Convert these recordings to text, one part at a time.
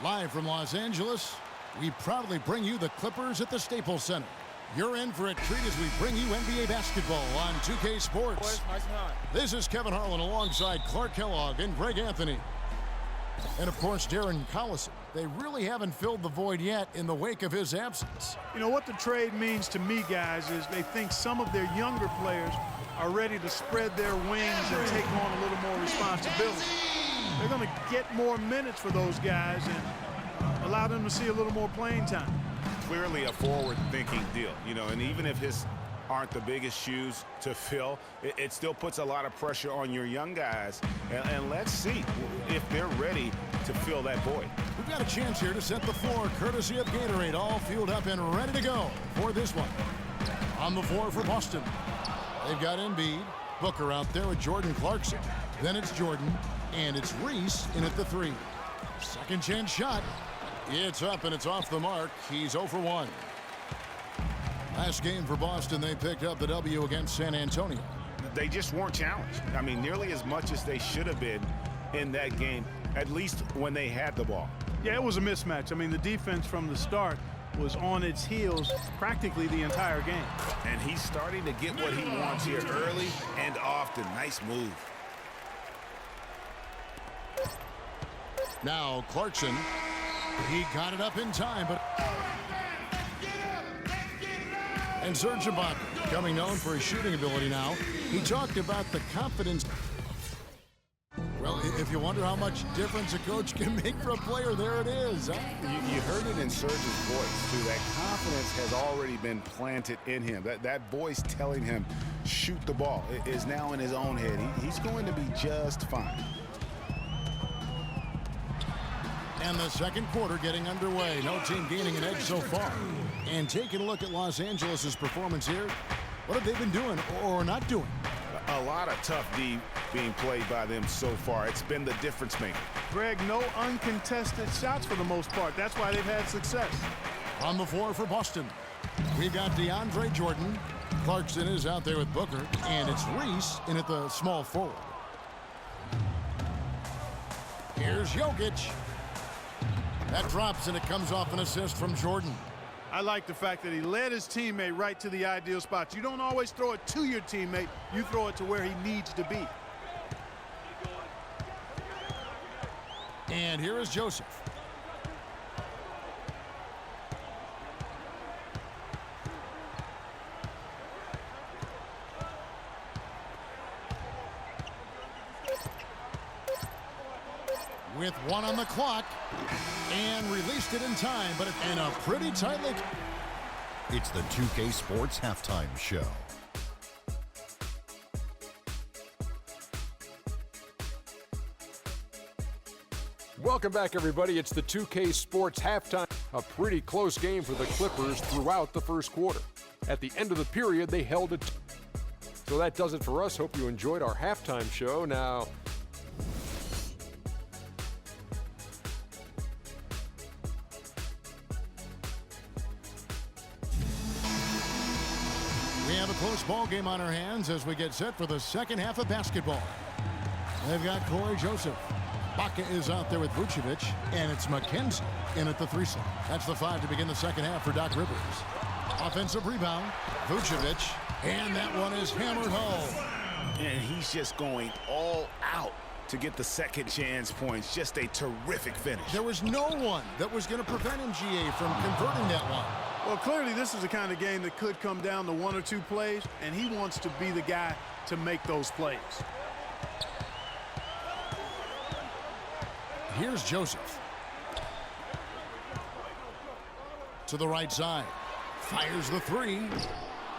Live from Los Angeles, we proudly bring you the Clippers at the Staples Center. You're in for a treat as we bring you NBA basketball on 2K Sports. This is Kevin Harlan alongside Clark Kellogg and Greg Anthony. And, of course, Darren Collison. They really haven't filled the void yet in the wake of his absence. You know, what the trade means to me, guys, is they think some of their younger players are ready to spread their wings and take on a little more responsibility. They're going to get more minutes for those guys and allow them to see a little more playing time. Clearly a forward-thinking deal, you know, and even if his aren't the biggest shoes to fill, it still puts a lot of pressure on your young guys. And let's see if they're ready to fill that void. We've got a chance here to set the floor, courtesy of Gatorade, all fueled up and ready to go for this one. On the floor for Boston, they've got Embiid, Booker out there with Jordan Clarkson. Then it's Jordan, and it's Reese in at the three. Second chance shot. It's up and it's off the mark. He's 0 for 1. Last game for Boston, they picked up the W against San Antonio. They just weren't challenged. I mean, nearly as much as they should have been in that game, at least when they had the ball. Yeah, it was a mismatch. I mean, the defense from the start was on its heels practically the entire game. And he's starting to get what he wants here early and often. Nice move. Now Clarkson, he got it up in time, but... And Serge Ibaka, becoming known for his shooting ability now, he talked about the confidence. Well, if you wonder how much difference a coach can make for a player, there it is. Huh? You heard it in Serge's voice, too. That confidence has already been planted in him. That voice telling him, shoot the ball, is now in his own head. He's going to be just fine. And the second quarter getting underway. No team gaining an edge so far. And taking a look at Los Angeles' performance here, what have they been doing or not doing? A lot of tough D being played by them so far. It's been the difference maker. Greg, no uncontested shots for the most part. That's why they've had success. On the floor for Boston, we've got DeAndre Jordan. Clarkson is out there with Booker, and it's Reese in at the small forward. Here's Jokic. That drops, and it comes off an assist from Jordan. I like the fact that he led his teammate right to the ideal spot. You don't always throw it to your teammate. You throw it to where he needs to be. And here is Joseph. With one on the clock, and released it in time, but in a pretty tightly. It's the 2K Sports Halftime Show. Welcome back, everybody. It's the 2K Sports Halftime. A pretty close game for the Clippers throughout the first quarter. At the end of the period, they held it. So that does it for us. Hope you enjoyed our halftime show. Now, we have a close ball game on our hands as we get set for the second half of basketball. They've got Corey Joseph. Baca is out there with Vucevic, and it's McKenzie in at the three slot. That's the 5 to begin the second half for Doc Rivers. Offensive rebound, Vucevic, and that one is hammered home. And he's just going all out to get the second chance points. Just a terrific finish. There was no one that was going to prevent MGA from converting that one. Well, clearly this is the kind of game that could come down to 1 or 2 plays, and he wants to be the guy to make those plays. Here's Joseph. To the right side. Fires the three.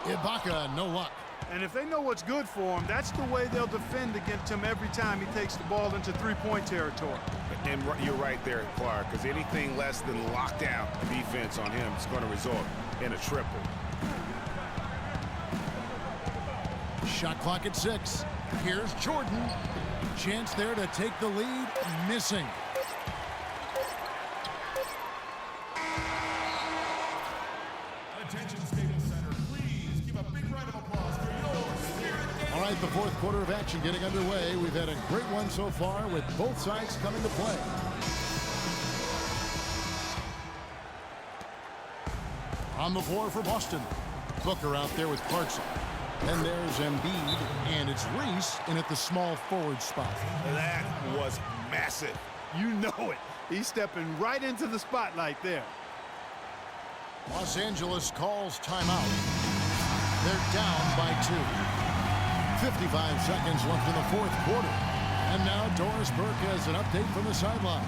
Ibaka, no luck. And if they know what's good for him, that's the way they'll defend against him every time he takes the ball into three-point territory. And you're right there, Clark, because anything less than lockdown defense on him is going to result in a triple. Shot clock at 6. Here's Jordan. Chance there to take the lead. Missing. Attention, Staples Center. Please give a big round of applause for your Spirit. All right, the fourth quarter of action getting underway. We've had a great one so far with both sides coming to play. On the floor for Boston. Booker out there with Clarkson. And there's Embiid, and it's Reese in at the small forward spot. That was massive. You know it. He's stepping right into the spotlight there. Los Angeles calls timeout. They're down by 2. 55 seconds left in the fourth quarter. And now Doris Burke has an update from the sidelines.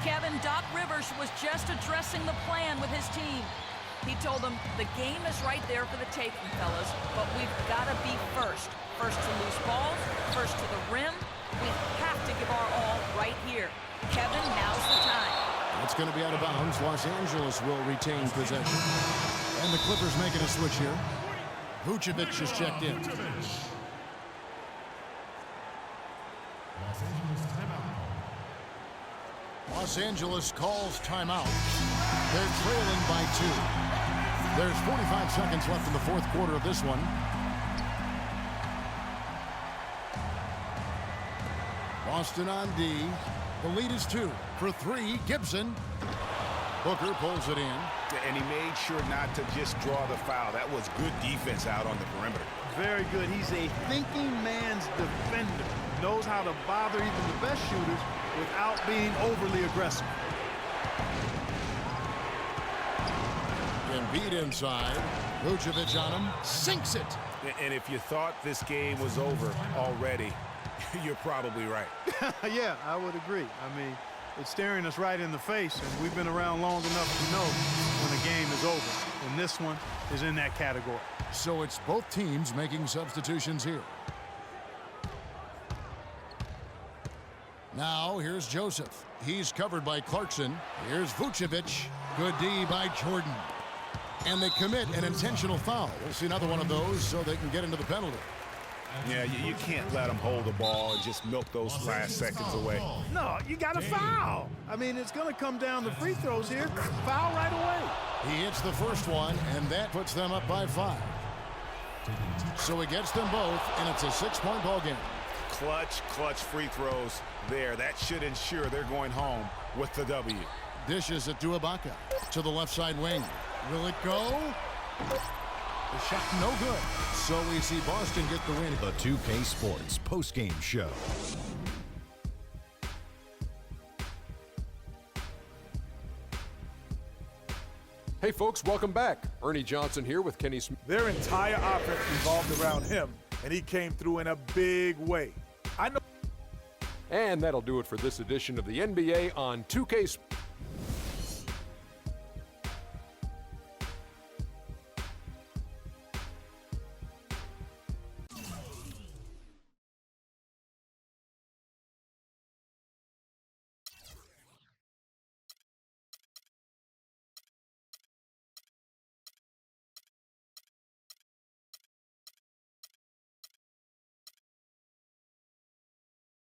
Kevin, Doc Rivers was just addressing the plan with his team. He told them the game is right there for the taking, fellas, but we've got to be first. First to loose balls, first to the rim. We have to give our all right here. Kevin, now's the time. That's going to be out of bounds. Los Angeles will retain possession. And the Clippers making a switch here. Vucevic is checked in. Los Angeles calls timeout. They're trailing by 2. There's 45 seconds left in the fourth quarter of this one. Boston on D. The lead is 2. For 3, Gibson. Booker pulls it in. And he made sure not to just draw the foul. That was good defense out on the perimeter. Very good. He's a thinking man's defender. Knows how to bother even the best shooters without being overly aggressive. Embiid inside. Vucevic on him. Sinks it. And if you thought this game was over already, you're probably right. Yeah, I would agree. I mean, it's staring us right in the face, and we've been around long enough to know when a game is over. And this one is in that category. So it's both teams making substitutions here. Now here's Joseph. He's covered by Clarkson. Here's Vucevic. Good D by Jordan. And they commit an intentional foul. We'll see another one of those so they can get into the penalty. Yeah, you can't let them hold the ball and just milk those last seconds away. No, you got to foul. I mean, it's going to come down to free throws here. Foul right away. He hits the first one, and that puts them up by 5. So he gets them both, and it's a 6-point ball game. Clutch free throws there. That should ensure they're going home with the W. Dishes it to Ibaka. To the left side wing. Will it go? The shot no good. So we see Boston get the win. The 2K Sports postgame show. Hey folks, welcome back. Ernie Johnson here with Kenny Smith. Their entire offense revolved around him, and he came through in a big way. I know. And that'll do it for this edition of the NBA on 2K.